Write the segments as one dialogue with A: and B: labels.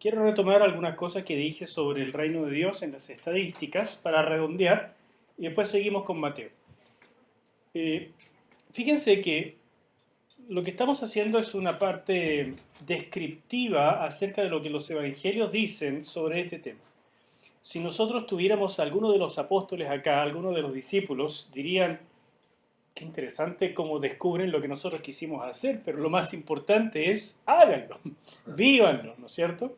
A: quiero retomar algunas cosas que dije sobre el reino de Dios en las estadísticas para redondear y después seguimos con Mateo. Eh, Fíjense que lo que estamos haciendo es una parte descriptiva acerca de lo que los evangelios dicen sobre este tema. Si nosotros tuviéramos a alguno de los apóstoles acá, alguno de los discípulos, dirían, qué interesante cómo descubren lo que nosotros quisimos hacer, pero lo más importante es háganlo, vívanlo, ¿no es cierto?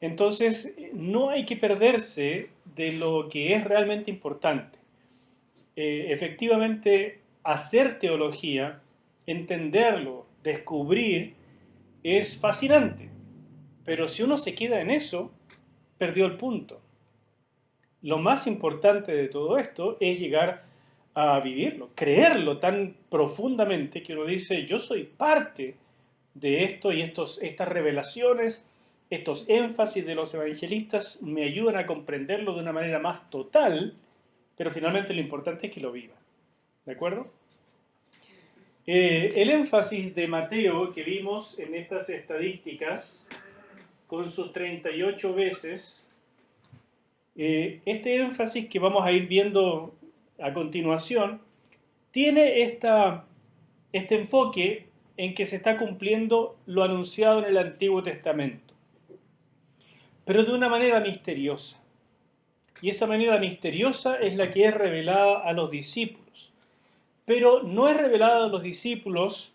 A: Entonces, no hay que perderse de lo que es realmente importante. Efectivamente, hacer teología, entenderlo, descubrir, es fascinante. Pero si uno se queda en eso, perdió el punto. Lo más importante de todo esto es llegar a vivirlo, creerlo tan profundamente que uno dice, yo soy parte de esto y estas revelaciones, estos énfasis de los evangelistas me ayudan a comprenderlo de una manera más total, pero finalmente lo importante es que lo viva. ¿De acuerdo? El énfasis de Mateo que vimos en estas estadísticas, con sus 38 veces, este énfasis que vamos a ir viendo a continuación, tiene este enfoque en que se está cumpliendo lo anunciado en el Antiguo Testamento, pero de una manera misteriosa. Y esa manera misteriosa es la que es revelada a los discípulos. Pero no es revelada a los discípulos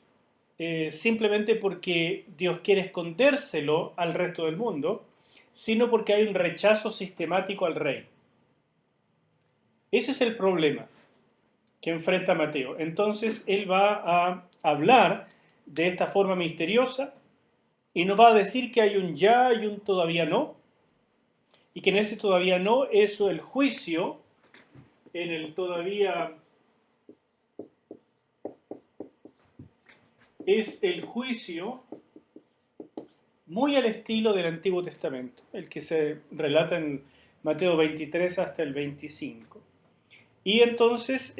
A: simplemente porque Dios quiere escondérselo al resto del mundo, sino porque hay un rechazo sistemático al rey. Ese es el problema que enfrenta Mateo. Entonces él va a hablar de esta forma misteriosa y nos va a decir que hay un ya y un todavía no, y que en ese todavía no es el juicio, en el todavía es el juicio muy al estilo del Antiguo Testamento, el que se relata en Mateo 23 hasta el 25. Y entonces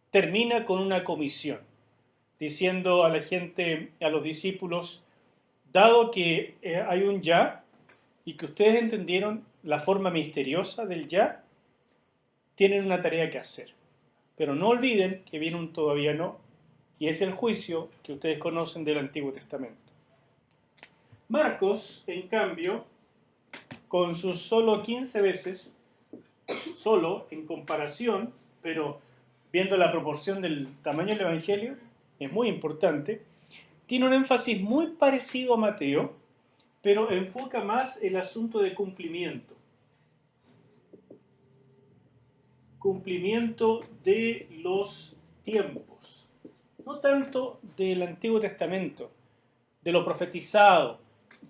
A: termina con una comisión, diciendo a la gente, a los discípulos, dado que hay un ya y que ustedes entendieron la forma misteriosa del ya, tienen una tarea que hacer. Pero no olviden que viene un todavía no, y es el juicio que ustedes conocen del Antiguo Testamento. Marcos, en cambio, con sus solo 15 veces, solo en comparación, pero viendo la proporción del tamaño del Evangelio, es muy importante, tiene un énfasis muy parecido a Mateo, pero enfoca más el asunto de cumplimiento. Cumplimiento de los tiempos. No tanto del Antiguo Testamento, de lo profetizado,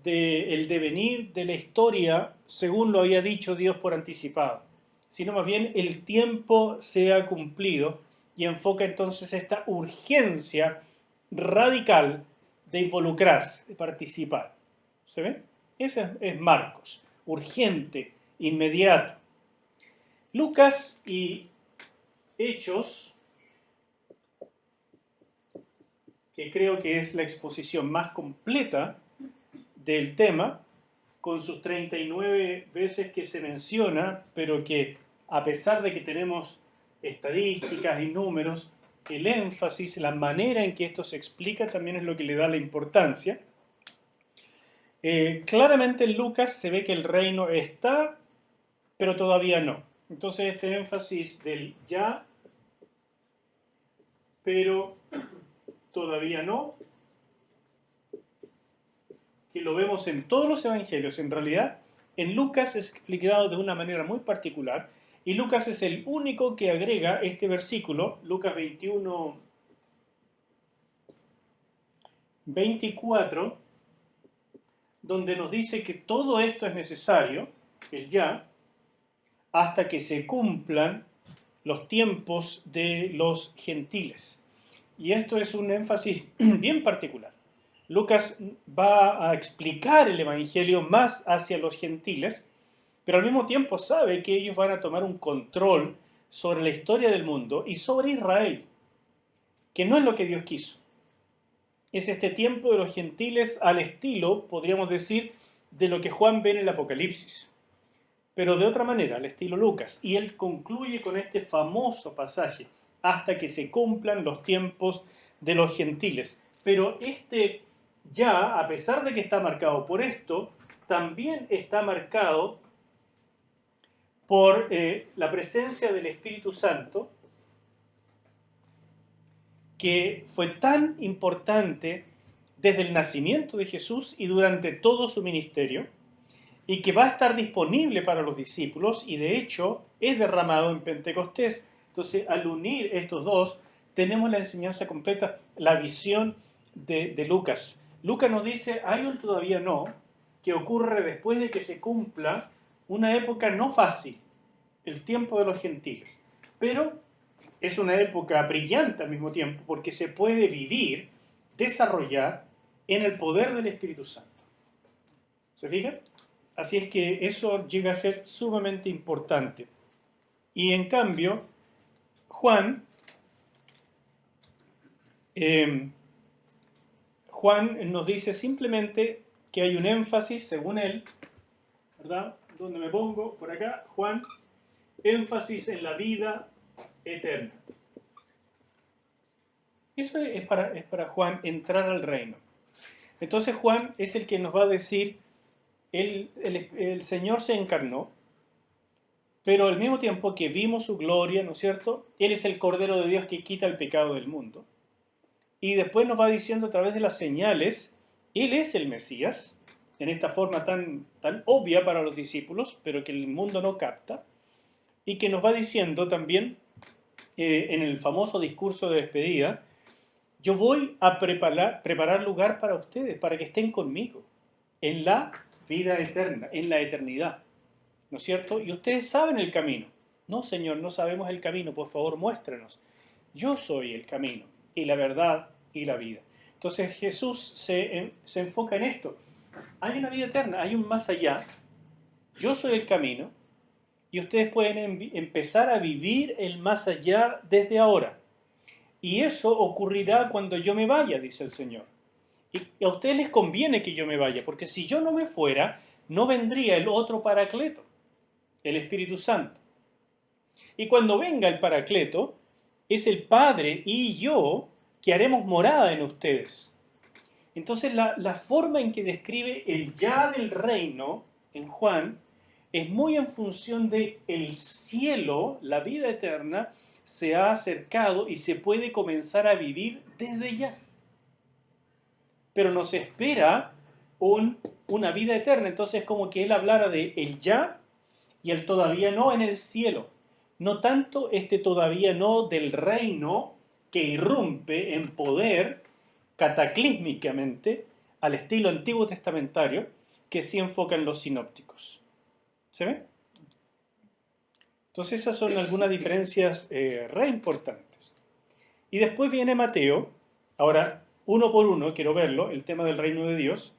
A: del devenir de la historia, según lo había dicho Dios por anticipado, sino más bien el tiempo se ha cumplido y enfoca entonces esta urgencia radical de involucrarse, de participar. ¿Se ve? Ese es Marcos, urgente, inmediato. Lucas y Hechos, que creo que es la exposición más completa del tema, con sus 39 veces que se menciona, pero que a pesar de que tenemos estadísticas y números, el énfasis, la manera en que esto se explica también es lo que le da la importancia. Claramente en Lucas se ve que el reino está, pero todavía no. Entonces este énfasis del ya, pero todavía no, que lo vemos en todos los evangelios, en realidad en Lucas es explicado de una manera muy particular, y Lucas es el único que agrega este versículo, Lucas 21, 24, donde nos dice que todo esto es necesario, el ya, hasta que se cumplan los tiempos de los gentiles. Y esto es un énfasis bien particular. Lucas va a explicar el Evangelio más hacia los gentiles, pero al mismo tiempo sabe que ellos van a tomar un control sobre la historia del mundo y sobre Israel, que no es lo que Dios quiso. es este tiempo de los gentiles al estilo, podríamos decir, de lo que Juan ve en el Apocalipsis, pero de otra manera, al estilo Lucas. Y él concluye con este famoso pasaje, hasta que se cumplan los tiempos de los gentiles. Pero este ya, a pesar de que está marcado por esto, también está marcado por la presencia del Espíritu Santo, que fue tan importante desde el nacimiento de Jesús y durante todo su ministerio, y que va a estar disponible para los discípulos, y de hecho es derramado en Pentecostés. Entonces, al unir estos dos, tenemos la enseñanza completa, la visión de Lucas. Lucas nos dice, hay un todavía no, que ocurre después de que se cumpla una época no fácil, el tiempo de los gentiles, pero es una época brillante al mismo tiempo, porque se puede vivir, desarrollar en el poder del Espíritu Santo. ¿Se fijan? Así es que eso llega a ser sumamente importante. Y en cambio, Juan nos dice simplemente que hay un énfasis, según él, ¿verdad? ¿Dónde me pongo? Por acá, Juan, énfasis en la vida eterna. Eso es para Juan entrar al reino. Entonces Juan es el que nos va a decir, el Señor se encarnó, pero al mismo tiempo que vimos su gloria, ¿no es cierto? Él es el Cordero de Dios que quita el pecado del mundo. Y después nos va diciendo a través de las señales, Él es el Mesías, en esta forma tan obvia para los discípulos, pero que el mundo no capta, y que nos va diciendo también, en el famoso discurso de despedida, yo voy a preparar lugar para ustedes, para que estén conmigo, en la vida eterna, en la eternidad, ¿no es cierto? Y ustedes saben el camino. No, Señor, no sabemos el camino, por favor, muéstranos. Yo soy el camino, y la verdad, y la vida. Entonces Jesús se enfoca en esto. Hay una vida eterna, hay un más allá. Yo soy el camino, y ustedes pueden empezar a vivir el más allá desde ahora. Y eso ocurrirá cuando yo me vaya, dice el Señor. Y a ustedes les conviene que yo me vaya, porque si yo no me fuera, no vendría el otro Paracleto, el Espíritu Santo. Y cuando venga el Paracleto, es el Padre y yo que haremos morada en ustedes. Entonces la forma en que describe el ya del reino en Juan es muy en función de el cielo, la vida eterna, se ha acercado y se puede comenzar a vivir desde ya. Pero nos espera una vida eterna. Entonces, como que él hablara de el ya y el todavía no en el cielo. No tanto este todavía no del reino que irrumpe en poder cataclísmicamente al estilo antiguo testamentario que sí enfocan los sinópticos. ¿Se ve? Entonces esas son algunas diferencias re importantes. Y después viene Mateo, ahora uno por uno, quiero verlo, el tema del reino de Dios,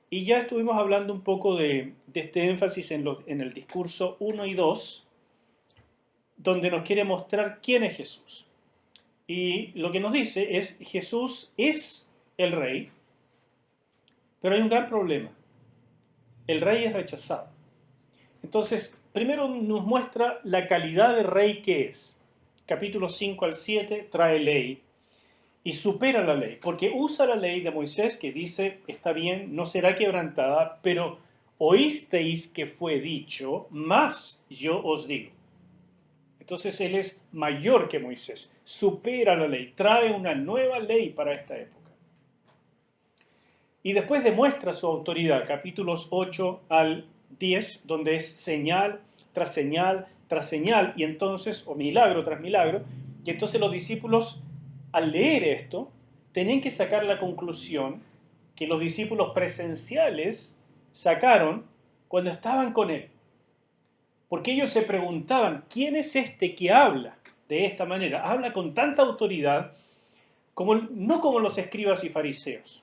A: y ya estuvimos hablando un poco de este énfasis en el discurso 1 y 2, donde nos quiere mostrar quién es Jesús. Y lo que nos dice es, Jesús es el rey, pero hay un gran problema. El rey es rechazado. Entonces, primero nos muestra la calidad de rey que es. Capítulos 5 al 7 trae ley y supera la ley, porque usa la ley de Moisés que dice, está bien, no será quebrantada, pero oísteis que fue dicho, más yo os digo. Entonces él es mayor que Moisés, supera la ley, trae una nueva ley para esta época. Y después demuestra su autoridad, capítulos 8 al 10, donde es señal tras señal tras señal, y entonces, o milagro tras milagro, y entonces los discípulos, al leer esto, tenían que sacar la conclusión que los discípulos presenciales sacaron cuando estaban con él. Porque ellos se preguntaban, ¿quién es este que habla de esta manera? Habla con tanta autoridad, no como los escribas y fariseos.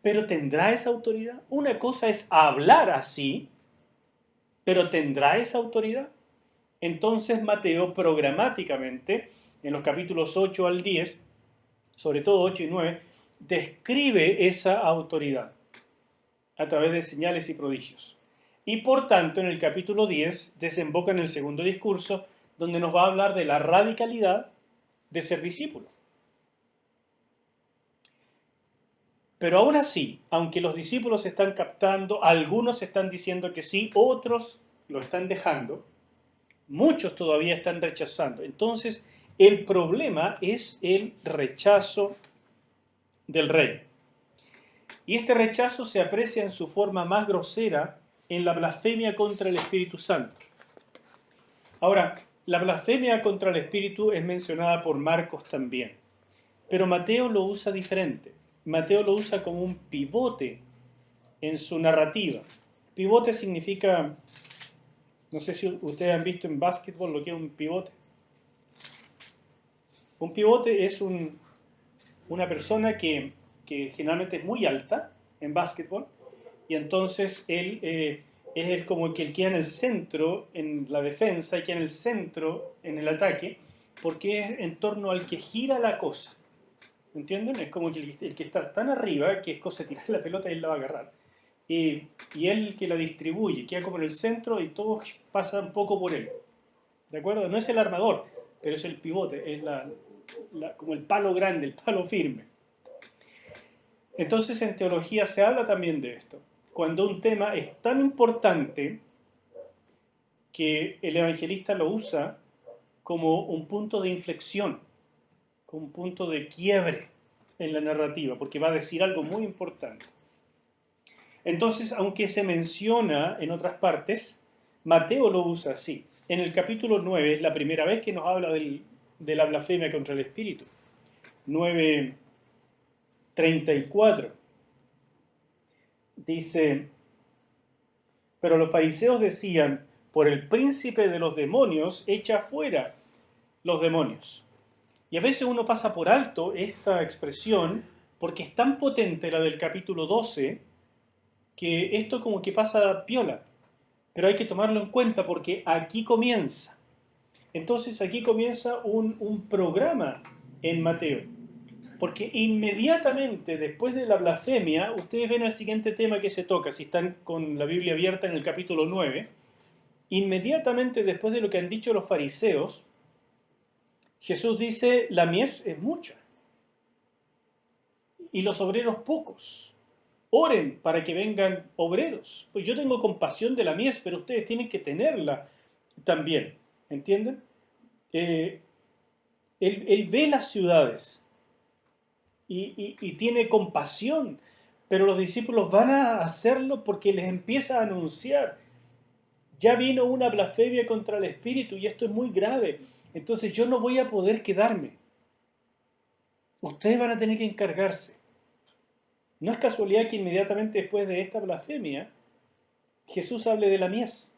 A: ¿Pero tendrá esa autoridad? Una cosa es hablar así, pero ¿tendrá esa autoridad? Entonces Mateo programáticamente, en los capítulos 8 al 10, sobre todo 8 y 9, describe esa autoridad a través de señales y prodigios. Y por tanto, en el capítulo 10 desemboca en el segundo discurso, donde nos va a hablar de la radicalidad de ser discípulo. Pero aún así, aunque los discípulos están captando, algunos están diciendo que sí, otros lo están dejando, muchos todavía están rechazando. Entonces, el problema es el rechazo del rey. Y este rechazo se aprecia en su forma más grosera en la blasfemia contra el Espíritu Santo. Ahora, la blasfemia contra el Espíritu es mencionada por Marcos también, pero Mateo lo usa diferente. Mateo lo usa como un pivote en su narrativa. Pivote significa, no sé si ustedes han visto en básquetbol lo que es un pivote. Un pivote es una persona que generalmente es muy alta en básquetbol, y entonces él es como que él queda en el centro en la defensa y queda en el centro en el ataque, porque es en torno al que gira la cosa. ¿Entienden? Es como que el que está tan arriba que es cosa de tirar la pelota y él la va a agarrar. Y él que la distribuye, queda como en el centro y todo pasa un poco por él. ¿De acuerdo? No es el armador, pero es el pivote, es como el palo grande, el palo firme. Entonces en teología se habla también de esto. Cuando un tema es tan importante que el evangelista lo usa como un punto de inflexión, como un punto de quiebre en la narrativa, porque va a decir algo muy importante. Entonces, aunque se menciona en otras partes, Mateo lo usa así. En el capítulo 9 es la primera vez que nos habla de la blasfemia contra el Espíritu. 9:34. Dice, pero los fariseos decían, por el príncipe de los demonios, echa fuera los demonios. Y a veces uno pasa por alto esta expresión porque es tan potente la del capítulo 12 que esto como que pasa piola. Pero hay que tomarlo en cuenta porque aquí comienza. Entonces aquí comienza un programa en Mateo. Porque inmediatamente después de la blasfemia, ustedes ven el siguiente tema que se toca, si están con la Biblia abierta en el capítulo 9, inmediatamente después de lo que han dicho los fariseos, Jesús dice, la mies es mucha y los obreros pocos. Oren para que vengan obreros. Pues yo tengo compasión de la mies, pero ustedes tienen que tenerla también. ¿Entienden? Él ve las ciudades y tiene compasión, pero los discípulos van a hacerlo porque les empieza a anunciar. Ya vino una blasfemia contra el Espíritu y esto es muy grave. Entonces yo no voy a poder quedarme. Ustedes van a tener que encargarse. No es casualidad que inmediatamente después de esta blasfemia, Jesús hable de la mies.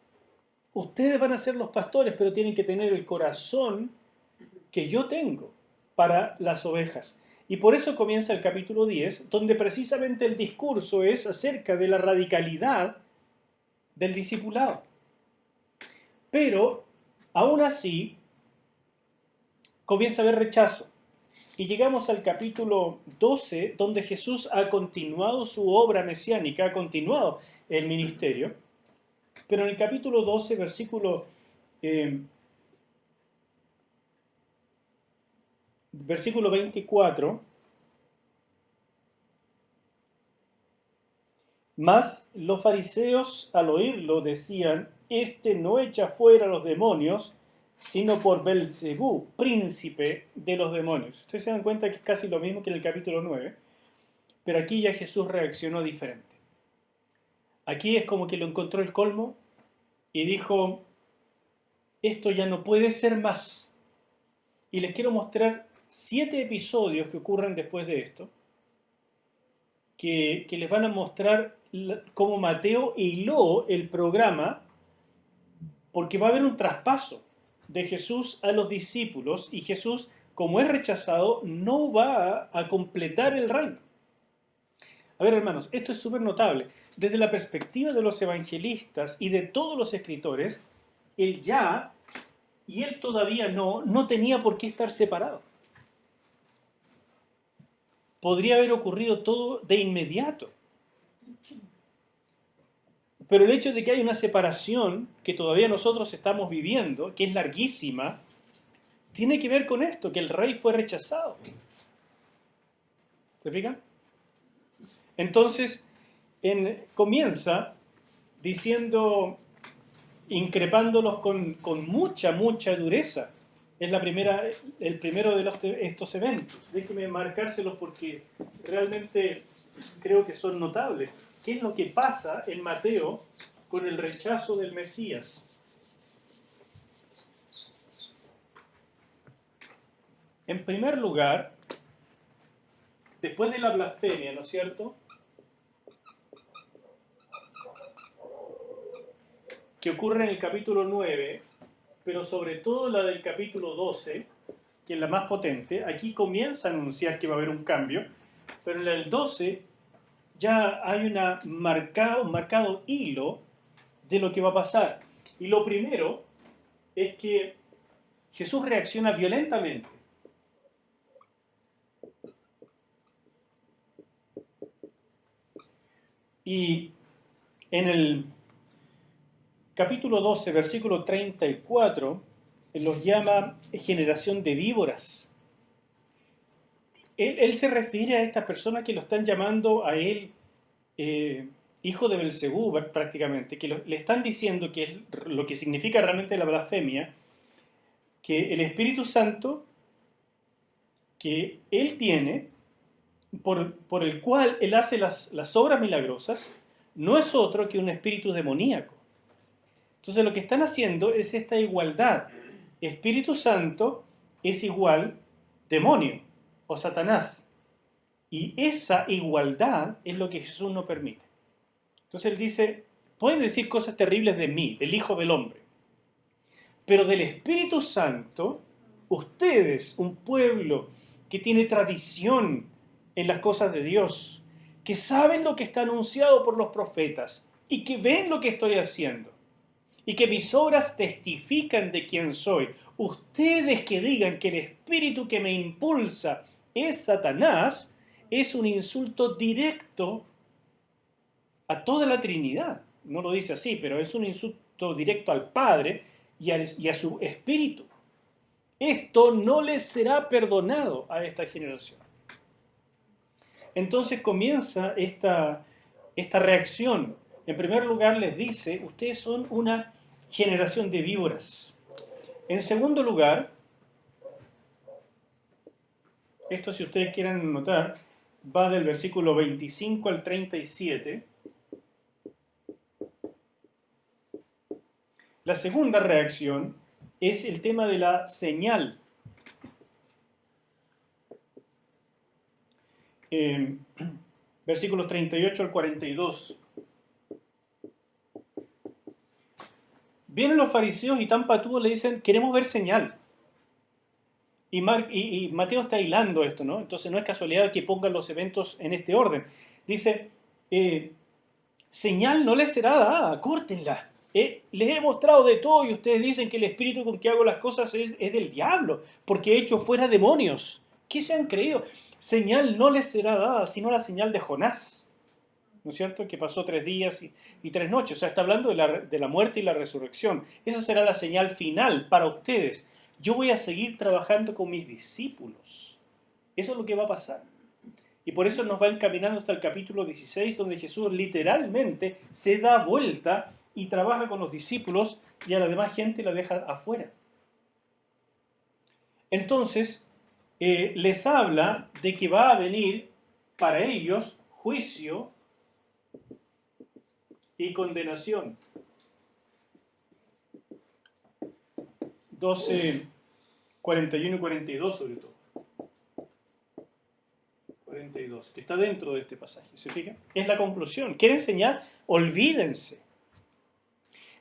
A: Ustedes van a ser los pastores, pero tienen que tener el corazón que yo tengo para las ovejas. Y por eso comienza el capítulo 10, donde precisamente el discurso es acerca de la radicalidad del discipulado. Pero, aún así, comienza a haber rechazo. Y llegamos al capítulo 12, donde Jesús ha continuado su obra mesiánica, ha continuado el ministerio. Pero en el capítulo 12, versículo 24, mas los fariseos al oírlo decían, este no echa fuera los demonios, sino por Belcebú, príncipe de los demonios. Ustedes se dan cuenta que es casi lo mismo que en el capítulo 9, pero aquí ya Jesús reaccionó diferente. Aquí es como que lo encontró el colmo y dijo, esto ya no puede ser más. Y les quiero mostrar 7 episodios que ocurren después de esto, que les van a mostrar cómo Mateo hiló el programa, porque va a haber un traspaso de Jesús a los discípulos y Jesús, como es rechazado, no va a completar el reino. A ver, hermanos, esto es súper notable. Desde la perspectiva de los evangelistas y de todos los escritores, él ya y él todavía no tenía por qué estar separado. podría haber ocurrido todo de inmediato. Pero el hecho de que hay una separación que todavía nosotros estamos viviendo, que es larguísima, tiene que ver con esto, que el rey fue rechazado. ¿Se fijan? Entonces, comienza diciendo, increpándolos con mucha, mucha dureza. Es el primero de estos eventos. Déjenme marcárselos porque realmente creo que son notables. ¿Qué es lo que pasa en Mateo con el rechazo del Mesías? En primer lugar, después de la blasfemia, ¿no es cierto?, que ocurre en el capítulo 9, pero sobre todo la del capítulo 12, que es la más potente, aquí comienza a anunciar que va a haber un cambio, pero en el 12 ya hay un marcado hilo de lo que va a pasar. Y lo primero es que Jesús reacciona violentamente. Y en el capítulo 12, versículo 34, los llama generación de víboras. Él se refiere a estas personas que lo están llamando a él hijo de Belcebú prácticamente, que le están diciendo que es lo que significa realmente la blasfemia, que el Espíritu Santo que él tiene, por el cual él hace las obras milagrosas, no es otro que un espíritu demoníaco. Entonces lo que están haciendo es esta igualdad. Espíritu Santo es igual demonio o Satanás. Y esa igualdad es lo que Jesús no permite. Entonces él dice, pueden decir cosas terribles de mí, del Hijo del Hombre, pero del Espíritu Santo, ustedes, un pueblo que tiene tradición en las cosas de Dios, que saben lo que está anunciado por los profetas y que ven lo que estoy haciendo y que mis obras testifican de quién soy. Ustedes que digan que el espíritu que me impulsa es Satanás, es un insulto directo a toda la Trinidad. No lo dice así, pero es un insulto directo al Padre y a su espíritu. Esto no les será perdonado a esta generación. Entonces comienza esta reacción. En primer lugar les dice, ustedes son una generación de víboras. En segundo lugar, esto si ustedes quieren notar, va del versículo 25 al 37. La segunda reacción es el tema de la señal. Versículos 38 al 42. Vienen los fariseos y tan patudos le dicen, queremos ver señal. Y Mateo está hilando esto, ¿no? Entonces no es casualidad que pongan los eventos en este orden. Dice, señal no les será dada, córtenla. Les he mostrado de todo y ustedes dicen que el espíritu con que hago las cosas es del diablo, porque he hecho fuera demonios. ¿Qué se han creído? Señal no les será dada, sino la señal de Jonás, ¿no es cierto? Que pasó 3 días y 3 noches. O sea, está hablando de la muerte y la resurrección. Esa será la señal final para ustedes. Yo voy a seguir trabajando con mis discípulos. Eso es lo que va a pasar. Y por eso nos va encaminando hasta el capítulo 16, donde Jesús literalmente se da vuelta y trabaja con los discípulos y a la demás gente la deja afuera. Entonces, les habla de que va a venir para ellos juicio y condenación. 12, 41 y 42 sobre todo. 42, que está dentro de este pasaje, ¿se fijan? Es la conclusión. ¿Quieren enseñar? Olvídense.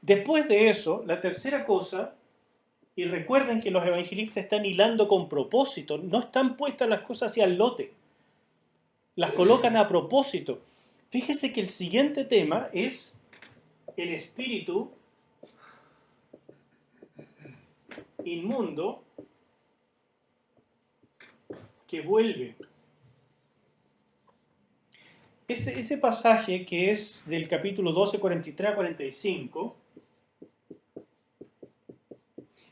A: Después de eso, la tercera cosa, y recuerden que los evangelistas están hilando con propósito, no están puestas las cosas hacia el lote, las colocan a propósito. Fíjese que el siguiente tema es el espíritu inmundo que vuelve. Ese pasaje que es del capítulo 12, 43 a 45,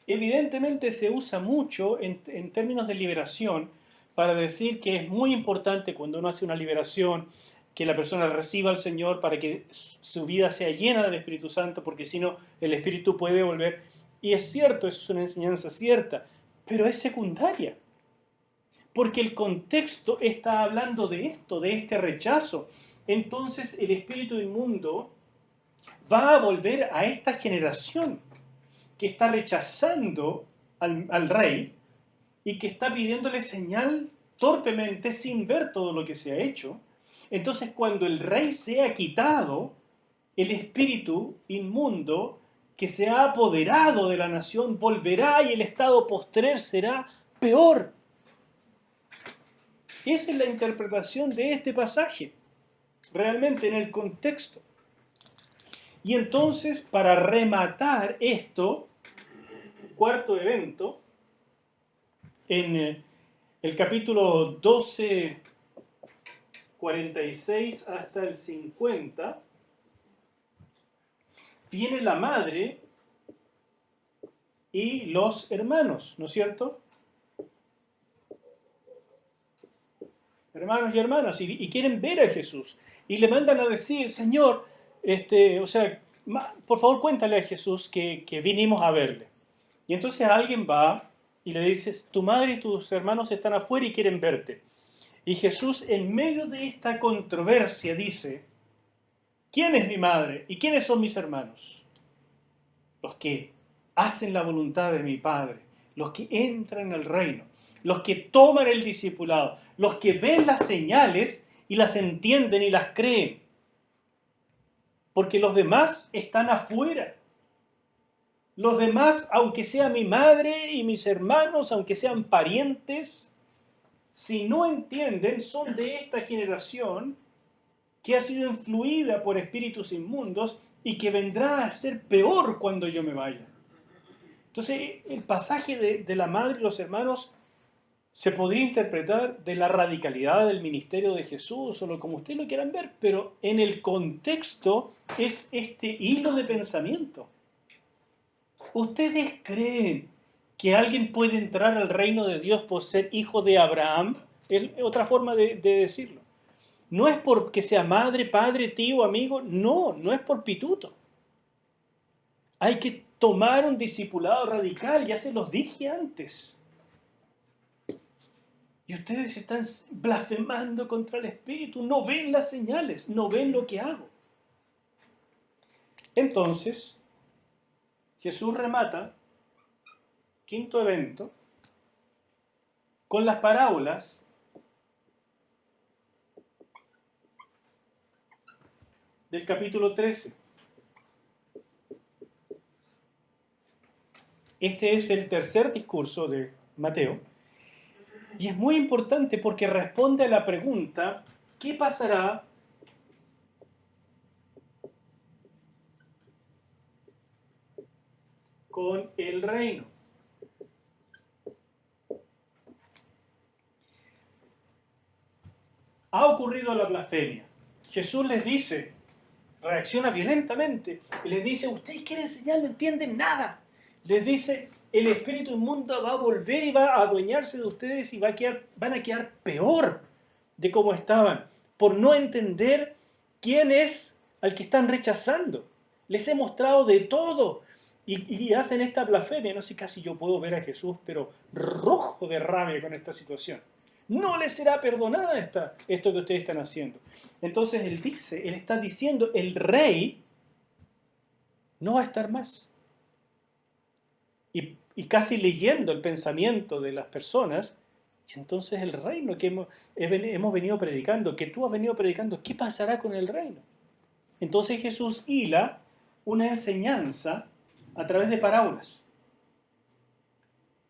A: evidentemente se usa mucho en términos de liberación para decir que es muy importante cuando uno hace una liberación que la persona reciba al Señor para que su vida sea llena del Espíritu Santo, porque si no, el Espíritu puede volver. Y es cierto, eso es una enseñanza cierta, pero es secundaria, porque el contexto está hablando de esto, de este rechazo. Entonces el espíritu inmundo va a volver a esta generación que está rechazando al rey y que está pidiéndole señal torpemente sin ver todo lo que se ha hecho. Entonces cuando el rey sea quitado, el espíritu inmundo que se ha apoderado de la nación volverá y el estado postrer será peor. Esa es la interpretación de este pasaje, realmente en el contexto. Y entonces, para rematar esto, cuarto evento, en el capítulo 12, 46 hasta el 50, viene la madre y los hermanos, ¿no es cierto? Hermanos y hermanas, y quieren ver a Jesús. Y le mandan a decir, Señor, por favor cuéntale a Jesús que vinimos a verle. Y entonces alguien va y le dice, tu madre y tus hermanos están afuera y quieren verte. Y Jesús, en medio de esta controversia, dice, ¿quién es mi madre y quiénes son mis hermanos? Los que hacen la voluntad de mi Padre, los que entran al reino, los que toman el discipulado, los que ven las señales y las entienden y las creen. Porque los demás están afuera. Los demás, aunque sea mi madre y mis hermanos, aunque sean parientes, si no entienden, son de esta generación que ha sido influida por espíritus inmundos y que vendrá a ser peor cuando yo me vaya. Entonces, el pasaje de la madre y los hermanos se podría interpretar de la radicalidad del ministerio de Jesús o como ustedes lo quieran ver, pero en el contexto es este hilo de pensamiento. ¿Ustedes creen que alguien puede entrar al reino de Dios por ser hijo de Abraham? Es otra forma de decirlo. No es porque sea madre, padre, tío, amigo, no es por pituto. Hay que tomar un discipulado radical, ya se los dije antes. Y ustedes están blasfemando contra el Espíritu, no ven las señales, no ven lo que hago. Entonces, Jesús remata, quinto evento, con las parábolas del capítulo 13. Este es el tercer discurso de Mateo y es muy importante porque responde a la pregunta, ¿qué pasará con el reino? Ha ocurrido la blasfemia. Jesús les dice, reacciona violentamente y les dice, ustedes quieren enseñar, no entienden nada. Les dice, el espíritu inmundo va a volver y va a adueñarse de ustedes y van a quedar peor de cómo estaban, por no entender quién es al que están rechazando. Les he mostrado de todo y hacen esta blasfemia. No sé, casi yo puedo ver a Jesús, pero rojo de rabia con esta situación. No les será perdonada esto que ustedes están haciendo. Entonces él está diciendo, el rey no va a estar más. Y casi leyendo el pensamiento de las personas, y entonces el reino que hemos venido predicando, que tú has venido predicando, ¿qué pasará con el reino? Entonces Jesús hila una enseñanza a través de parábolas.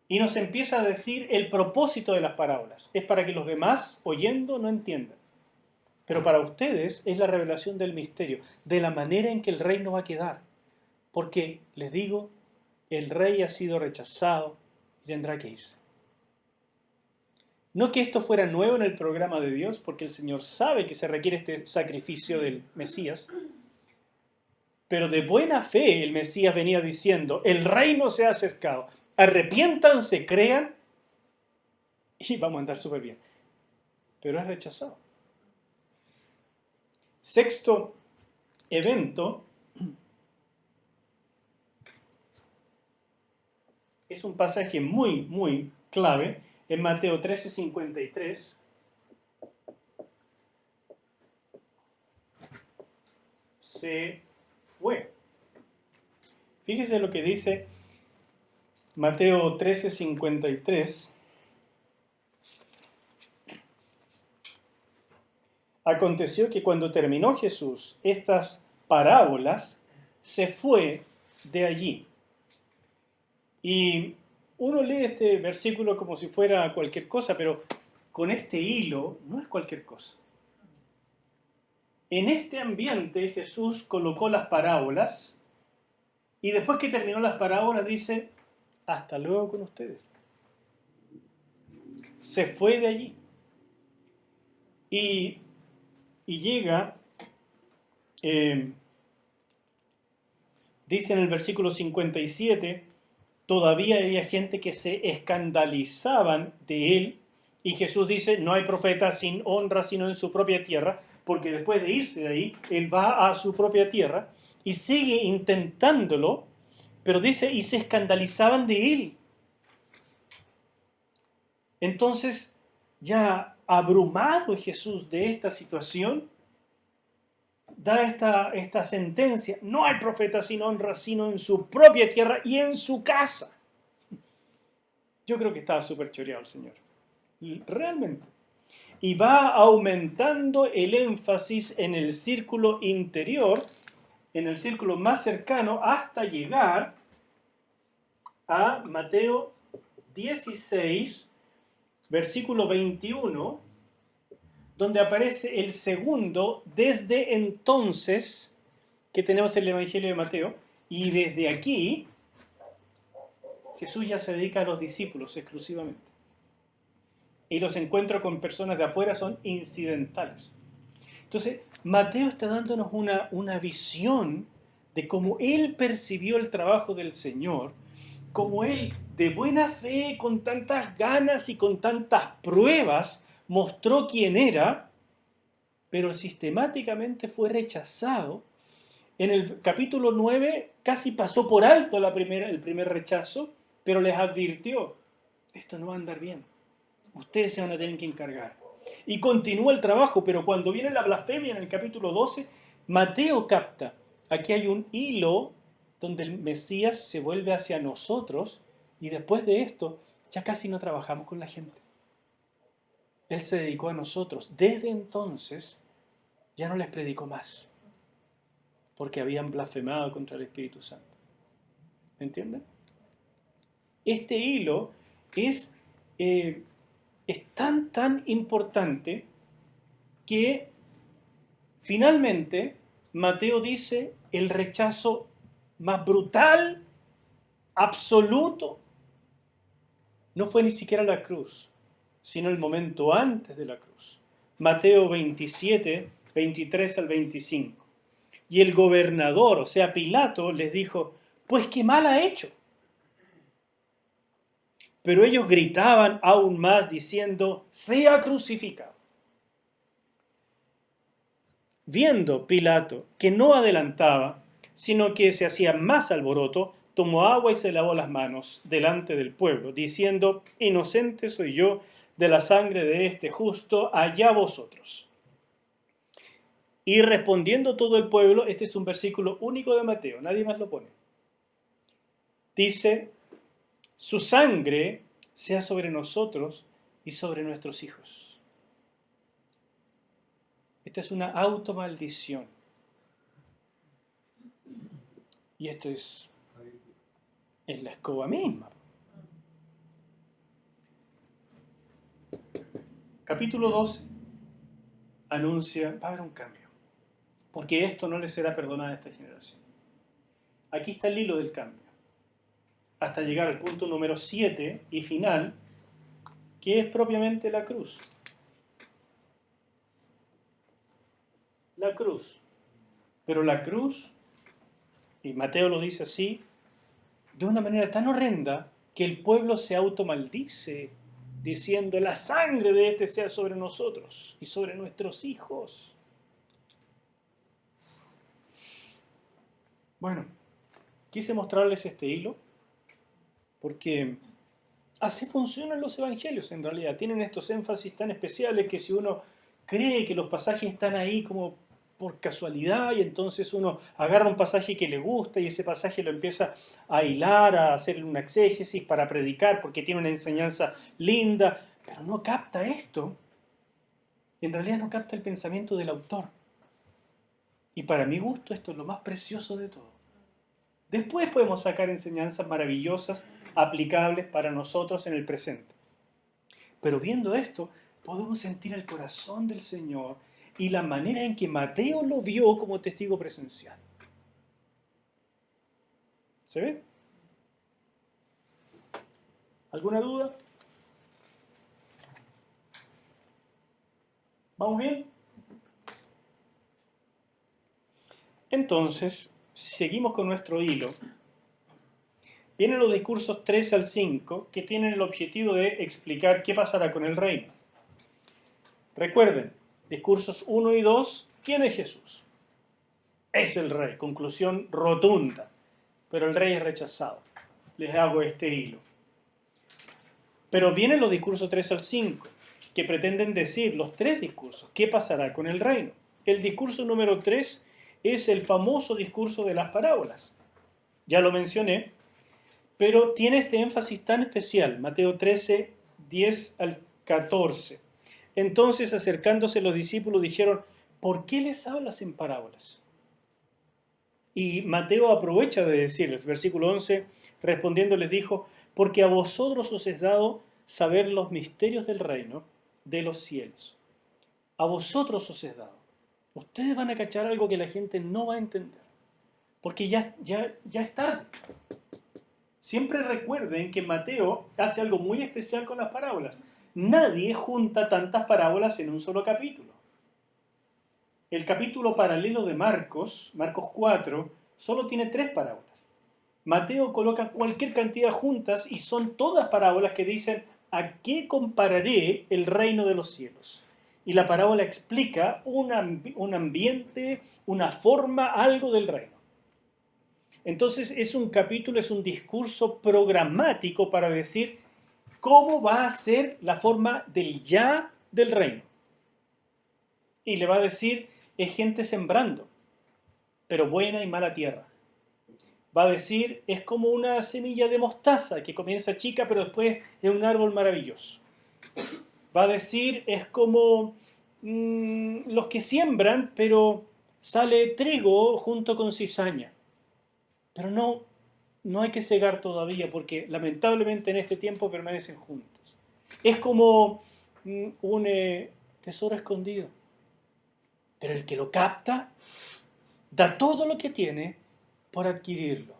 A: Y nos empieza a decir el propósito de las parábolas. Es para que los demás, oyendo, no entiendan. Pero para ustedes es la revelación del misterio, de la manera en que el reino va a quedar. Porque, les digo, el rey ha sido rechazado y tendrá que irse. No que esto fuera nuevo en el programa de Dios, porque el Señor sabe que se requiere este sacrificio del Mesías, pero de buena fe el Mesías venía diciendo, el reino se ha acercado, arrepiéntanse, crean, y vamos a andar súper bien. Pero es rechazado. Sexto evento es un pasaje muy, muy clave en Mateo 13:53. Se fue. Fíjese lo que dice Mateo 13:53. Aconteció que cuando terminó Jesús estas parábolas, se fue de allí. Y uno lee este versículo como si fuera cualquier cosa, pero con este hilo no es cualquier cosa. En este ambiente Jesús colocó las parábolas y después que terminó las parábolas dice, hasta luego con ustedes. Se fue de allí. Y llega, dice en el versículo 57, todavía había gente que se escandalizaban de él, y Jesús dice, no hay profeta sin honra sino en su propia tierra, porque después de irse de ahí, él va a su propia tierra y sigue intentándolo, pero dice, y se escandalizaban de él. Entonces, ya abrumado Jesús de esta situación, da esta sentencia, no hay profeta sin honra sino en su propia tierra y en su casa. Yo creo que estaba súper choreado el Señor, realmente. Y va aumentando el énfasis en el círculo interior, en el círculo más cercano, hasta llegar a Mateo 16, versículo 21, donde aparece el segundo desde entonces que tenemos el Evangelio de Mateo, y desde aquí Jesús ya se dedica a los discípulos exclusivamente. Y los encuentros con personas de afuera son incidentales. Entonces, Mateo está dándonos una visión de cómo él percibió el trabajo del Señor, cómo él, de buena fe, con tantas ganas y con tantas pruebas, mostró quién era, pero sistemáticamente fue rechazado. En el capítulo 9 casi pasó por alto el primer rechazo, pero les advirtió, esto no va a andar bien, ustedes se van a tener que encargar. Y continúa el trabajo, pero cuando viene la blasfemia en el capítulo 12, Mateo capta, aquí hay un hilo donde el Mesías se vuelve hacia nosotros y después de esto ya casi no trabajamos con la gente. Él se dedicó a nosotros. Desde entonces ya no les predicó más, porque habían blasfemado contra el Espíritu Santo. ¿Me entienden? Este hilo es tan importante que finalmente Mateo dice el rechazo más brutal, absoluto, no fue ni siquiera la cruz, sino el momento antes de la cruz. Mateo 27, 23 al 25. Y el gobernador, o sea, Pilato, les dijo, pues qué mal ha hecho. Pero ellos gritaban aún más diciendo, sea crucificado. Viendo Pilato que no adelantaba, sino que se hacía más alboroto, tomó agua y se lavó las manos delante del pueblo, diciendo, inocente soy yo de la sangre de este justo, allá vosotros. Y respondiendo todo el pueblo, este es un versículo único de Mateo, nadie más lo pone. Dice, su sangre sea sobre nosotros y sobre nuestros hijos. Esta es una automaldición. Y esto es la escoba misma. Capítulo 12 anuncia, va a haber un cambio, porque esto no le será perdonado a esta generación. Aquí está el hilo del cambio, hasta llegar al punto número 7 y final, ¿Qué es propiamente la cruz? La cruz. Pero la cruz, y Mateo lo dice así, de una manera tan horrenda que el pueblo se automaldice, diciendo, la sangre de este sea sobre nosotros y sobre nuestros hijos. Bueno, quise mostrarles este hilo porque así funcionan los evangelios en realidad. Tienen estos énfasis tan especiales que si uno cree que los pasajes están ahí como por casualidad y entonces uno agarra un pasaje que le gusta y ese pasaje lo empieza a hilar, a hacer una exégesis para predicar porque tiene una enseñanza linda, pero no capta esto. En realidad no capta el pensamiento del autor. Y para mi gusto esto es lo más precioso de todo. Después podemos sacar enseñanzas maravillosas aplicables para nosotros en el presente. Pero viendo esto, podemos sentir el corazón del Señor y la manera en que Mateo lo vio como testigo presencial. ¿Se ve? ¿Alguna duda? ¿Vamos bien? Entonces, si seguimos con nuestro hilo, vienen los discursos 3 al 5 que tienen el objetivo de explicar qué pasará con el reino. Recuerden, discursos 1 y 2, ¿quién es Jesús? Es el rey, conclusión rotunda, pero el rey es rechazado. Les hago este hilo. Pero vienen los discursos 3 al 5, que pretenden decir los tres discursos, ¿qué pasará con el reino? El discurso número 3 es el famoso discurso de las parábolas. Ya lo mencioné, pero tiene este énfasis tan especial, Mateo 13, 10 al 14. Entonces, acercándose los discípulos, dijeron, ¿por qué les hablas en parábolas? Y Mateo aprovecha de decirles, versículo 11, respondiendo les dijo, porque a vosotros os es dado saber los misterios del reino de los cielos. A vosotros os es dado. Ustedes van a cachar algo que la gente no va a entender, porque ya es tarde. Siempre recuerden que Mateo hace algo muy especial con las parábolas. Nadie junta tantas parábolas en un solo capítulo. El capítulo paralelo de Marcos, Marcos 4, solo tiene 3 parábolas. Mateo coloca cualquier cantidad juntas y son todas parábolas que dicen ¿a qué compararé el reino de los cielos? Y la parábola explica un ambiente, una forma, algo del reino. Entonces es un capítulo, es un discurso programático para decir cómo va a ser la forma del ya del reino. Y le va a decir, es gente sembrando, pero buena y mala tierra. Va a decir, es como una semilla de mostaza que comienza chica, pero después es un árbol maravilloso. Va a decir, es como los que siembran, pero sale trigo junto con cizaña. Pero no hay que cegar todavía, porque lamentablemente en este tiempo permanecen juntos. Es como un tesoro escondido. Pero el que lo capta, da todo lo que tiene por adquirirlo.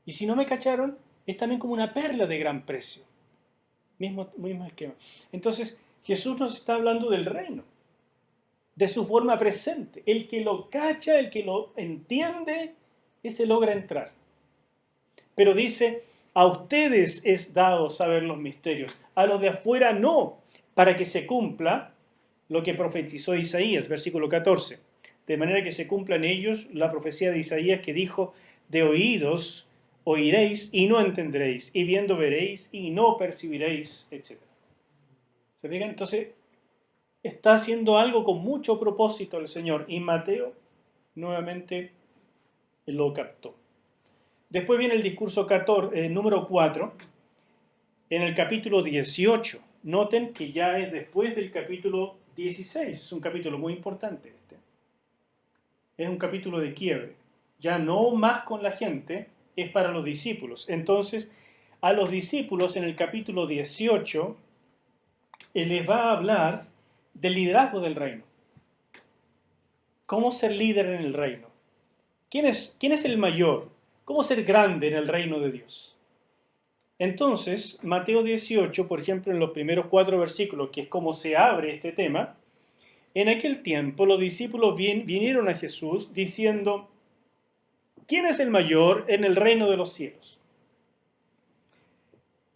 A: Y si no me cacharon, es también como una perla de gran precio. Mismo esquema. Entonces, Jesús nos está hablando del reino, de su forma presente. El que lo cacha, el que lo entiende, ese logra entrar. Pero dice, a ustedes es dado saber los misterios, a los de afuera no, para que se cumpla lo que profetizó Isaías, versículo 14. De manera que se cumpla en ellos la profecía de Isaías que dijo, de oídos oiréis y no entenderéis, y viendo veréis y no percibiréis, etc. ¿Se fijan? Entonces, está haciendo algo con mucho propósito el Señor, y Mateo nuevamente lo captó. Después viene el discurso número 4, en el capítulo 18. Noten que ya es después del capítulo 16, es un capítulo muy importante este. Es un capítulo de quiebre. Ya no más con la gente, es para los discípulos. Entonces, a los discípulos en el capítulo 18, Él les va a hablar del liderazgo del reino. ¿Cómo ser líder en el reino? ¿Quién es el mayor? ¿Cómo ser grande en el reino de Dios? Entonces, Mateo 18, por ejemplo, en los primeros 4 versículos, que es como se abre este tema, en aquel tiempo los discípulos vinieron a Jesús diciendo, ¿quién es el mayor en el reino de los cielos?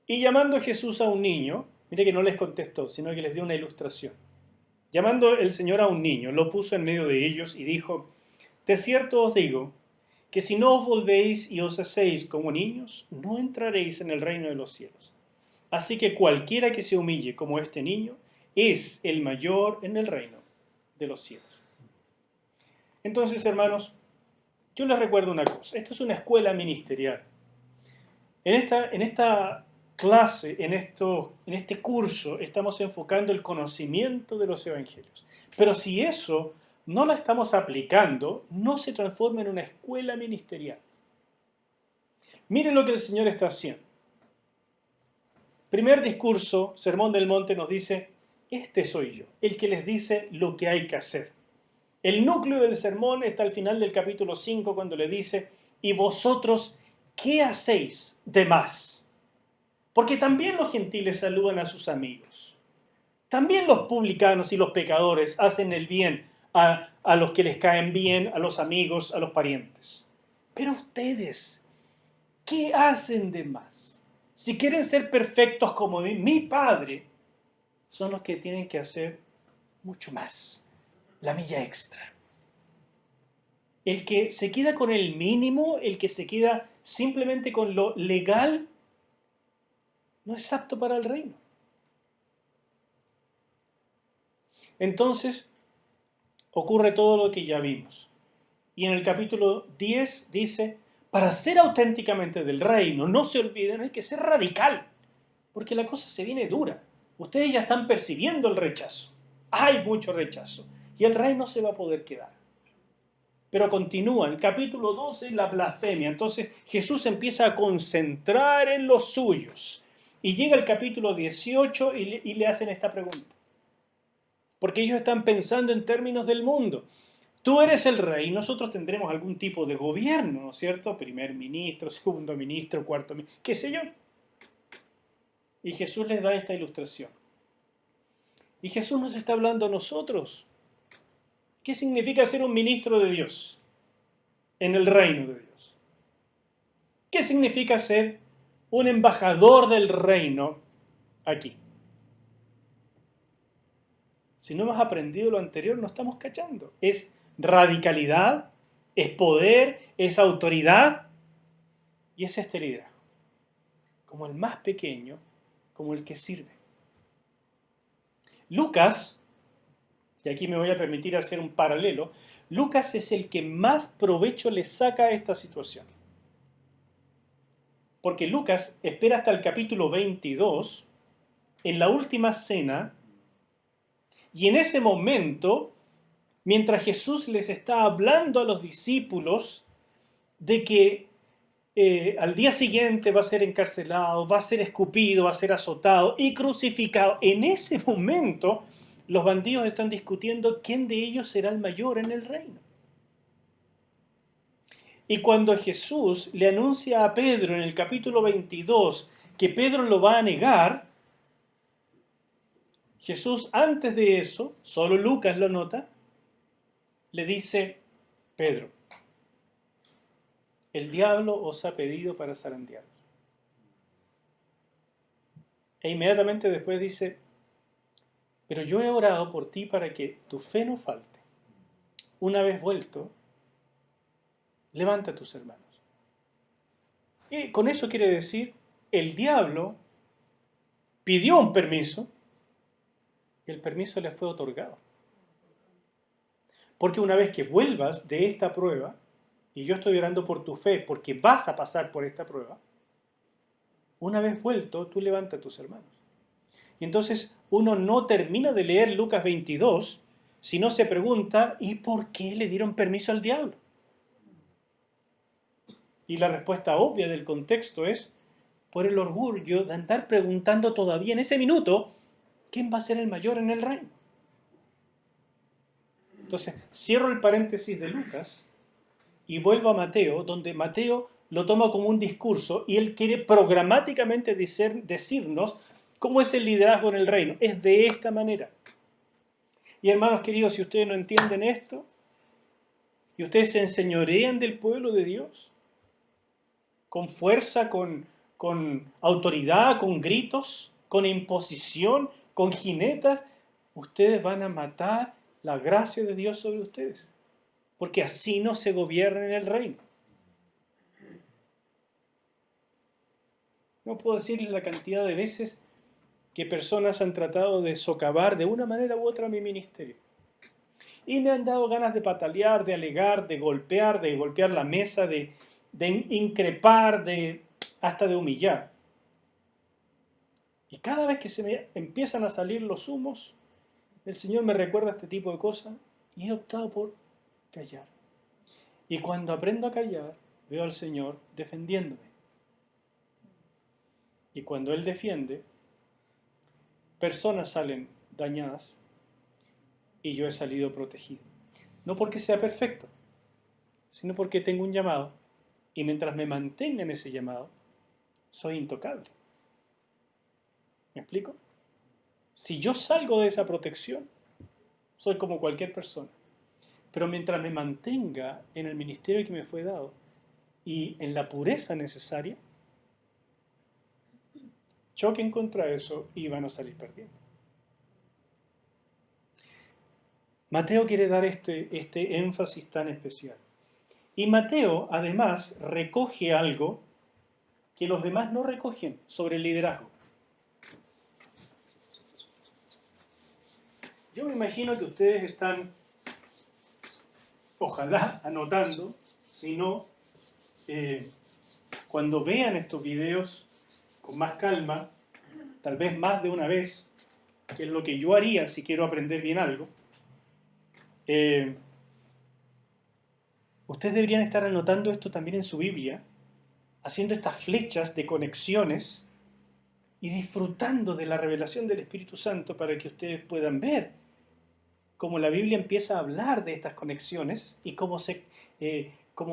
A: Y llamando Jesús a un niño, mire que no les contestó, sino que les dio una ilustración. Llamando el Señor a un niño, lo puso en medio de ellos y dijo, de cierto os digo, que si no os volvéis y os hacéis como niños, no entraréis en el reino de los cielos. Así que cualquiera que se humille como este niño, es el mayor en el reino de los cielos. Entonces, hermanos, yo les recuerdo una cosa. Esto es una escuela ministerial. En esta clase, en este curso, estamos enfocando el conocimiento de los evangelios. Pero si eso no lo estamos aplicando, no se transforma en una escuela ministerial. Miren lo que el Señor está haciendo. Primer discurso, Sermón del Monte, nos dice, este soy yo, el que les dice lo que hay que hacer. El núcleo del sermón está al final del capítulo 5 cuando le dice, ¿y vosotros qué hacéis de más? Porque también los gentiles saludan a sus amigos. También los publicanos y los pecadores hacen el bien a los que les caen bien, a los amigos, a los parientes. Pero ustedes, ¿qué hacen de más? Si quieren ser perfectos como mi Padre, son los que tienen que hacer mucho más, la milla extra. El que se queda con el mínimo, el que se queda simplemente con lo legal, no es apto para el reino. Entonces, ocurre todo lo que ya vimos. Y en el capítulo 10 dice, para ser auténticamente del reino, no se olviden, hay que ser radical, porque la cosa se viene dura. Ustedes ya están percibiendo el rechazo. Hay mucho rechazo. Y el reino se va a poder quedar. Pero continúa, el capítulo 12, la blasfemia. Entonces Jesús empieza a concentrar en los suyos. Y llega el capítulo 18 y le hacen esta pregunta. Porque ellos están pensando en términos del mundo. Tú eres el rey, nosotros tendremos algún tipo de gobierno, ¿no es cierto? Primer ministro, segundo ministro, cuarto ministro, qué sé yo. Y Jesús les da esta ilustración. Y Jesús nos está hablando a nosotros. ¿Qué significa ser un ministro de Dios en el reino de Dios? ¿Qué significa ser un embajador del reino aquí? Si no hemos aprendido lo anterior, no estamos cachando. Es radicalidad, es poder, es autoridad y es este liderazgo. Como el más pequeño, como el que sirve. Lucas, y aquí me voy a permitir hacer un paralelo, Lucas es el que más provecho le saca a esta situación. Porque Lucas espera hasta el capítulo 22, en la última cena, y en ese momento, mientras Jesús les está hablando a los discípulos de que al día siguiente va a ser encarcelado, va a ser escupido, va a ser azotado y crucificado, en ese momento los bandidos están discutiendo quién de ellos será el mayor en el reino. Y cuando Jesús le anuncia a Pedro en el capítulo 22 que Pedro lo va a negar, Jesús antes de eso, solo Lucas lo nota, le dice, Pedro, el diablo os ha pedido para zarandearos. E inmediatamente después dice, pero yo he orado por ti para que tu fe no falte. Una vez vuelto, levanta a tus hermanos. Y con eso quiere decir, el diablo pidió un permiso y el permiso le fue otorgado. Porque una vez que vuelvas de esta prueba, y yo estoy orando por tu fe porque vas a pasar por esta prueba, una vez vuelto, tú levanta a tus hermanos. Y entonces uno no termina de leer Lucas 22 si no se pregunta, ¿y por qué le dieron permiso al diablo? Y la respuesta obvia del contexto es por el orgullo de andar preguntando todavía en ese minuto quién va a ser el mayor en el reino. Entonces, cierro el paréntesis de Lucas y vuelvo a Mateo, donde Mateo lo toma como un discurso y él quiere programáticamente decirnos cómo es el liderazgo en el reino. Es de esta manera. Y hermanos queridos, si ustedes no entienden esto, y ustedes se enseñorean del pueblo de Dios, con fuerza, con autoridad, con gritos, con imposición, con jinetas, ustedes van a matar la gracia de Dios sobre ustedes. Porque así no se gobierna en el reino. No puedo decirles la cantidad de veces que personas han tratado de socavar de una manera u otra mi ministerio. Y me han dado ganas de patalear, de alegar, de golpear la mesa, de increpar, hasta de humillar. Y cada vez que se me empiezan a salir los humos, el Señor me recuerda este tipo de cosas y he optado por callar. Y cuando aprendo a callar, veo al Señor defendiéndome. Y cuando Él defiende, personas salen dañadas y yo he salido protegido. No porque sea perfecto, sino porque tengo un llamado y mientras me mantenga en ese llamado, soy intocable. ¿Me explico? Si yo salgo de esa protección, soy como cualquier persona. Pero mientras me mantenga en el ministerio que me fue dado y en la pureza necesaria, choquen contra eso y van a salir perdiendo. Mateo quiere dar este énfasis tan especial. Y Mateo, además, recoge algo que los demás no recogen sobre el liderazgo. Yo me imagino que ustedes están, ojalá, anotando, si no, cuando vean estos videos con más calma, tal vez más de una vez, que es lo que yo haría si quiero aprender bien algo, ustedes deberían estar anotando esto también en su Biblia, haciendo estas flechas de conexiones y disfrutando de la revelación del Espíritu Santo para que ustedes puedan ver cómo la Biblia empieza a hablar de estas conexiones y cómo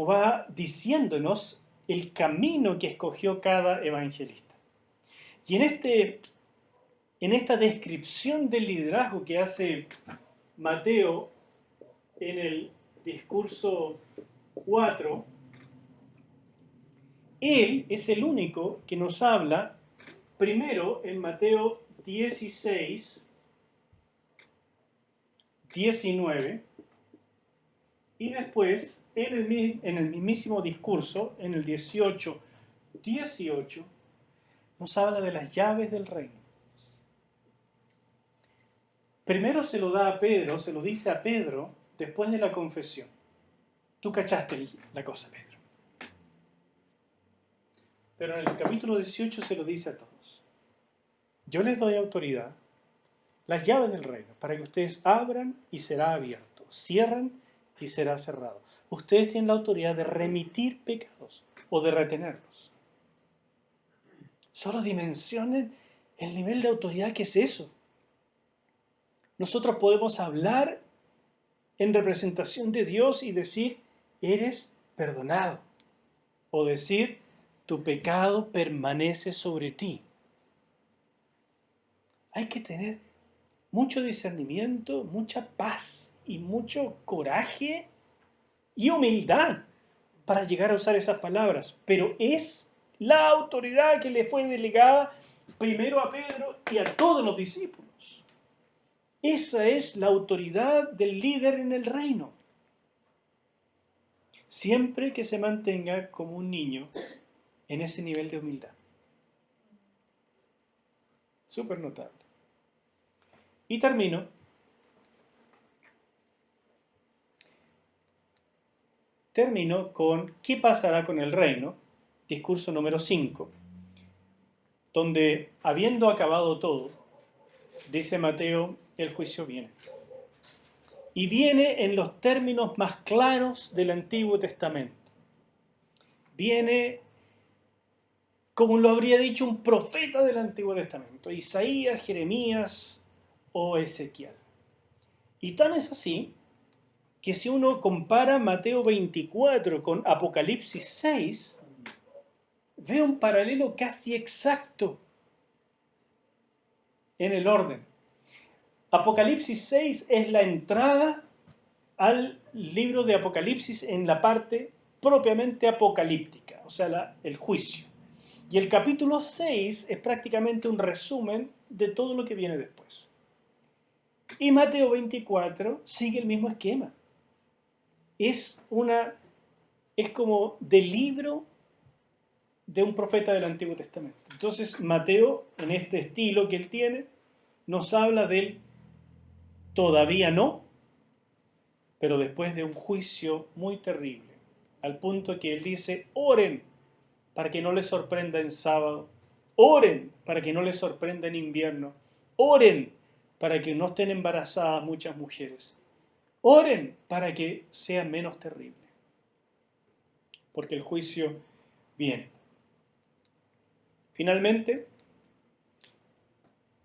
A: va diciéndonos el camino que escogió cada evangelista. Y en esta descripción del liderazgo que hace Mateo en el discurso 4, él es el único que nos habla primero en Mateo 16, 19, y después en el mismísimo discurso, en el 18, 18, nos habla de las llaves del reino. Primero se lo da a Pedro, se lo dice a Pedro después de la confesión. Tú cachaste la cosa, Pedro. Pero en el capítulo 18 se lo dice a todos. Yo les doy autoridad, las llaves del reino, para que ustedes abran y será abierto, cierran y será cerrado. Ustedes tienen la autoridad de remitir pecados o de retenerlos. Solo dimensionen el nivel de autoridad que es eso. Nosotros podemos hablar en representación de Dios y decir, eres perdonado. O decir, tu pecado permanece sobre ti. Hay que tener mucho discernimiento, mucha paz y mucho coraje y humildad para llegar a usar esas palabras. Pero es la autoridad que le fue delegada primero a Pedro y a todos los discípulos. Esa es la autoridad del líder en el reino. Siempre que se mantenga como un niño en ese nivel de humildad. Súper notable. Y termino con ¿qué pasará con el reino? Discurso número 5, donde habiendo acabado todo, dice Mateo, el juicio viene. Y viene en los términos más claros del Antiguo Testamento. Viene como lo habría dicho un profeta del Antiguo Testamento, Isaías, Jeremías o Ezequiel. Y tan es así que si uno compara Mateo 24 con Apocalipsis 6, veo un paralelo casi exacto en el orden. Apocalipsis 6 es la entrada al libro de Apocalipsis en la parte propiamente apocalíptica, o sea, el juicio. Y el capítulo 6 es prácticamente un resumen de todo lo que viene después. Y Mateo 24 sigue el mismo esquema. Es como del libro de un profeta del Antiguo Testamento. Entonces Mateo, en este estilo que él tiene, nos habla del todavía no, pero después de un juicio muy terrible, al punto que él dice, oren para que no les sorprenda en sábado, oren para que no les sorprenda en invierno, oren para que no estén embarazadas muchas mujeres, oren para que sea menos terrible, porque el juicio viene. Finalmente,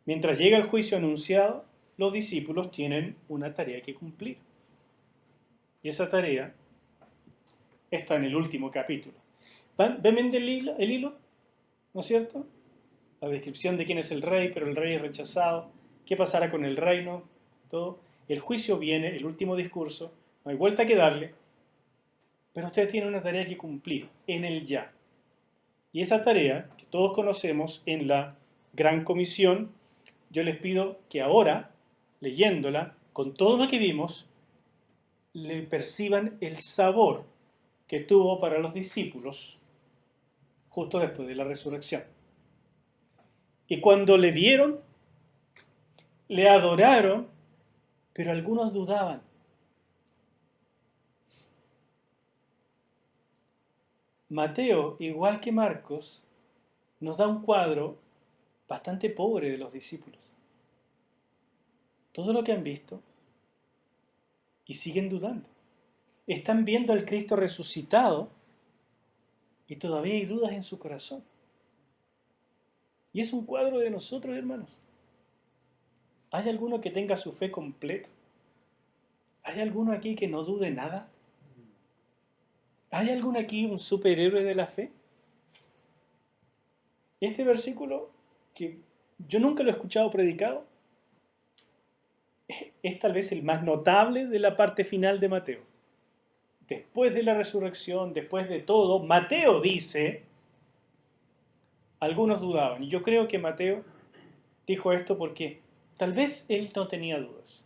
A: mientras llega el juicio anunciado, los discípulos tienen una tarea que cumplir. Y esa tarea está en el último capítulo. ¿Ven el hilo? ¿No es cierto? La descripción de quién es el rey, pero el rey es rechazado. ¿Qué pasará con el reino? Todo. El juicio viene, el último discurso. No hay vuelta que darle. Pero ustedes tienen una tarea que cumplir en el ya. Y esa tarea, que todos conocemos en la Gran Comisión, yo les pido que ahora, leyéndola, con todo lo que vimos, le perciban el sabor que tuvo para los discípulos justo después de la resurrección. Y cuando le vieron, le adoraron, pero algunos dudaban. Mateo, igual que Marcos, nos da un cuadro bastante pobre de los discípulos. Todo lo que han visto y siguen dudando. Están viendo al Cristo resucitado y todavía hay dudas en su corazón. Y es un cuadro de nosotros, hermanos. ¿Hay alguno que tenga su fe completa? ¿Hay alguno aquí que no dude nada? ¿Hay alguno aquí un superhéroe de la fe? Este versículo, que yo nunca lo he escuchado predicado, es tal vez el más notable de la parte final de Mateo. Después de la resurrección, después de todo, Mateo dice, algunos dudaban. Y yo creo que Mateo dijo esto porque tal vez él no tenía dudas,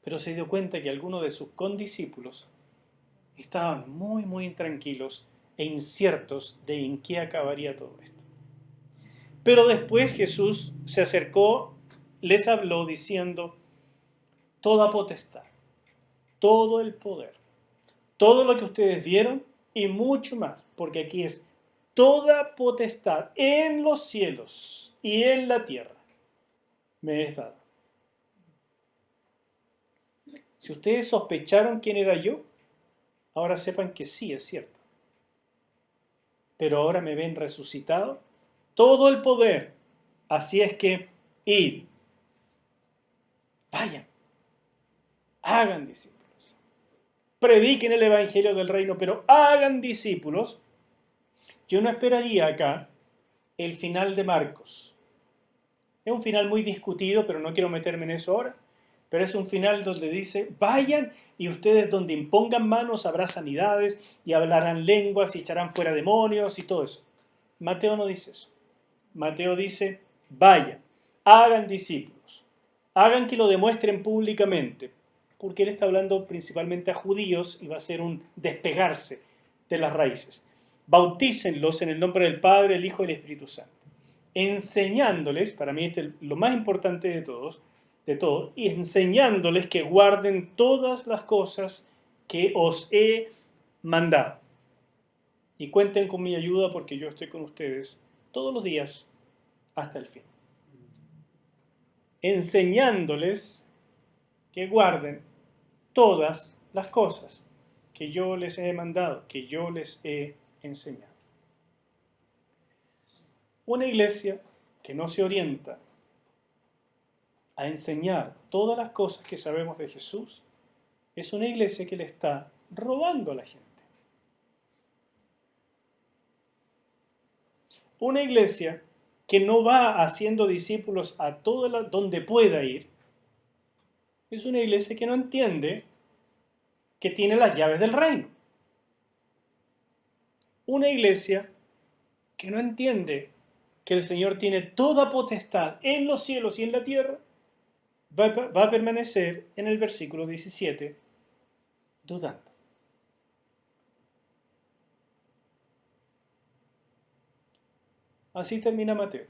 A: pero se dio cuenta que algunos de sus condiscípulos estaban muy, muy intranquilos e inciertos de en qué acabaría todo esto. Pero después Jesús se acercó, les habló diciendo, toda potestad, todo el poder, todo lo que ustedes vieron y mucho más, porque aquí es toda potestad en los cielos y en la tierra me es dada. Si ustedes sospecharon quién era yo, ahora sepan que sí es cierto. Pero ahora me ven resucitado, todo el poder. Así es que id, vayan, hagan discípulos. Prediquen el evangelio del reino, pero hagan discípulos. Yo no esperaría acá el final de Marcos. Es un final muy discutido, pero no quiero meterme en eso ahora. Pero es un final donde dice, vayan y ustedes donde impongan manos habrá sanidades y hablarán lenguas y echarán fuera demonios y todo eso. Mateo no dice eso. Mateo dice, vayan, hagan discípulos, hagan que lo demuestren públicamente, porque él está hablando principalmente a judíos y va a ser un despegarse de las raíces. Bautícenlos en el nombre del Padre, el Hijo y el Espíritu Santo, enseñándoles, para mí este es lo más importante de todo, y enseñándoles que guarden todas las cosas que os he mandado. Y cuenten con mi ayuda porque yo estoy con ustedes todos los días hasta el fin. Enseñándoles que guarden todas las cosas que yo les he mandado, que yo les he enseñado. Una iglesia que no se orienta a enseñar todas las cosas que sabemos de Jesús es una iglesia que le está robando a la gente. Una iglesia que no va haciendo discípulos a donde pueda ir, es una iglesia que no entiende que tiene las llaves del reino. Una iglesia que no entiende que el Señor tiene toda potestad en los cielos y en la tierra, va a permanecer en el versículo 17 dudando. Así termina Mateo.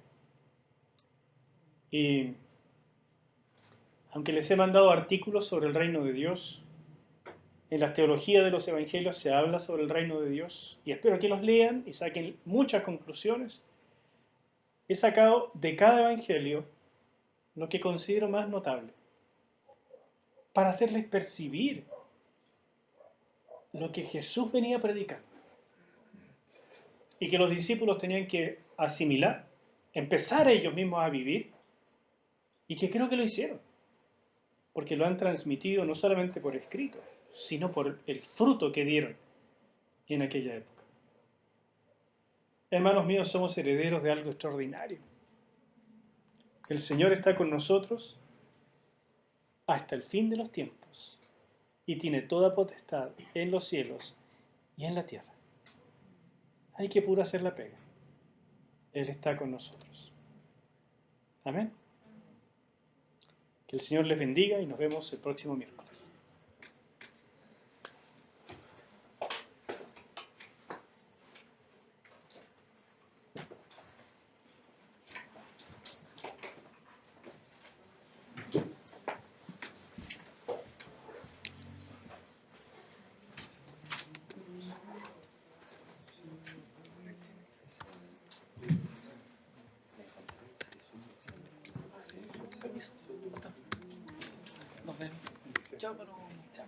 A: Y aunque les he mandado artículos sobre el reino de Dios, en la teología de los evangelios se habla sobre el reino de Dios, y espero que los lean y saquen muchas conclusiones. He sacado de cada evangelio lo que considero más notable, para hacerles percibir lo que Jesús venía predicando y que los discípulos tenían que asimilar, empezar ellos mismos a vivir, y que creo que lo hicieron, porque lo han transmitido no solamente por escrito, sino por el fruto que dieron en aquella época. Hermanos míos, somos herederos de algo extraordinario. El Señor está con nosotros hasta el fin de los tiempos y tiene toda potestad en los cielos y en la tierra. Hay que puro hacer la pega. Él está con nosotros. Amén. Que el Señor les bendiga y nos vemos el próximo miércoles. Nos vemos. Chao, pero... Chao.